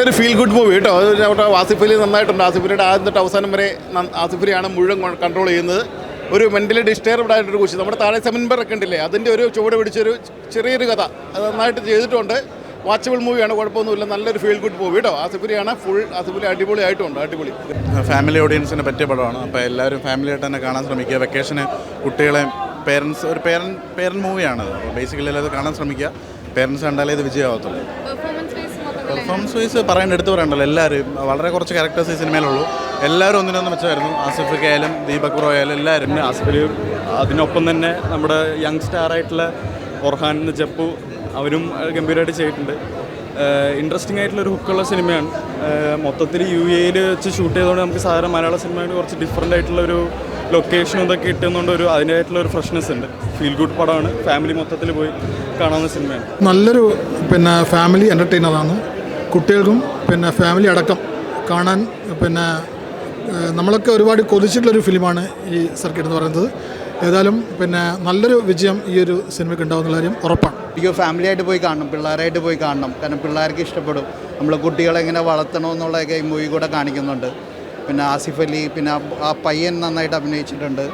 നല്ലൊരു feel good movie കേട്ടോ. അത് ആസിഫ് അലി നന്നായിട്ടുണ്ട്. ആസിഫ് അലിയുടെ ആദ്യം തൊട്ട് അവസാനം വരെ ആസിഫ് അലിയാണ് മുഴുവൻ കൺട്രോൾ ചെയ്യുന്നത്. ഒരു മെൻ്റലി ഡിസ്റ്റർബ്ഡ് ആയിട്ടൊരു കുറിച്ച് നമ്മുടെ താഴെ സെമിൻബറൊക്കെ ഉണ്ടല്ലേ, അതിൻ്റെ ഒരു ചുവട് പിടിച്ചൊരു ചെറിയൊരു കഥ അത് നന്നായിട്ട് ചെയ്തിട്ടുണ്ട്. വാച്ചബിൾ മൂവിയാണ്, കുഴപ്പമൊന്നുമില്ല. നല്ലൊരു ഫീൽ ഗുഡ് മൂവി കേട്ടോ. ആസിഫ് അലിയാണ് ഫുൾ. ആസിഫ് അലി അടിപൊളിയായിട്ടുണ്ട്, അടിപൊളി. ഫാമിലി ഓഡിയൻസിന് പറ്റിയ പടമാണ്. അപ്പോൾ എല്ലാവരും ഫാമിലിയായിട്ട് തന്നെ കാണാൻ ശ്രമിക്കുക. വെക്കേഷന് കുട്ടികളെ പേരൻസ് ഒരു പേരൻറ്റ് മൂവിയാണത്. അപ്പോൾ ബേസിക്കലി അത് കാണാൻ ശ്രമിക്കുക. പേരൻസ് കണ്ടാലേ ഇത് വിജയമാകത്തുള്ളൂ. പെർഫോമൻസ് വൈസ് എടുത്തു പറയണ്ടല്ലോ. എല്ലാവരും വളരെ കുറച്ച് ക്യാരക്ടേഴ്സ് ഈ സിനിമയിലുള്ളൂ. എല്ലാവരും ഒന്നിനൊന്ന് മെച്ചമായിരുന്നു. ആസിഫ് കെ ആയാലും ദീപക് റോയ് ആയാലും എല്ലാവരും. ആസിഫ് അലി, അതിനൊപ്പം തന്നെ നമ്മുടെ യങ് സ്റ്റാറായിട്ടുള്ള ഒർഹാൻ ജപ്പു, അവരും ഗംഭീരമായിട്ട് ചെയ്തിട്ടുണ്ട്. ഇൻട്രസ്റ്റിംഗ് ആയിട്ടുള്ളൊരു ഹുക്കുള്ള സിനിമയാണ്. മൊത്തത്തിൽ UAE വെച്ച് ഷൂട്ട് ചെയ്തുകൊണ്ട് നമുക്ക് സാധാരണ മലയാള സിനിമയിൽ കുറച്ച് ഡിഫറെൻ്റ് ആയിട്ടുള്ളൊരു ലൊക്കേഷനും ഇതൊക്കെ കിട്ടുന്നതുകൊണ്ട് അതിൻ്റെതായിട്ടുള്ളൊരു ഫ്രഷ്നെസ് ഉണ്ട്. ഫീൽ ഗുഡ് പടമാണ്. ഫാമിലി മൊത്തത്തിൽ പോയി കാണാവുന്ന സിനിമയാണ്. നല്ലൊരു ഫാമിലി എൻ്റർടൈനറാണ്. കുട്ടികൾക്കും ഫാമിലി അടക്കം കാണാൻ നമ്മളൊക്കെ ഒരുപാട് കൊതിച്ചിട്ടുള്ളൊരു ഫിലിമാണ് ഈ സർക്കിട്ട് എന്ന് പറയുന്നത്. ഏതായാലും നല്ലൊരു വിജയം ഈ ഒരു സിനിമയ്ക്ക് ഉണ്ടാകുന്ന കാര്യം ഉറപ്പാണ്. എനിക്ക് ഫാമിലിയായിട്ട് പോയി കാണണം, പിള്ളേരായിട്ട് പോയി കാണണം. കാരണം പിള്ളേർക്ക് ഇഷ്ടപ്പെടും. നമ്മൾ കുട്ടികളെ എങ്ങനെ വളർത്തണമെന്നുള്ളതൊക്കെ ഈ മൂവി കൂടെ കാണിക്കുന്നുണ്ട്. ആസിഫ് അലി, ആ പയ്യൻ നന്നായിട്ട് അഭിനയിച്ചിട്ടുണ്ട്.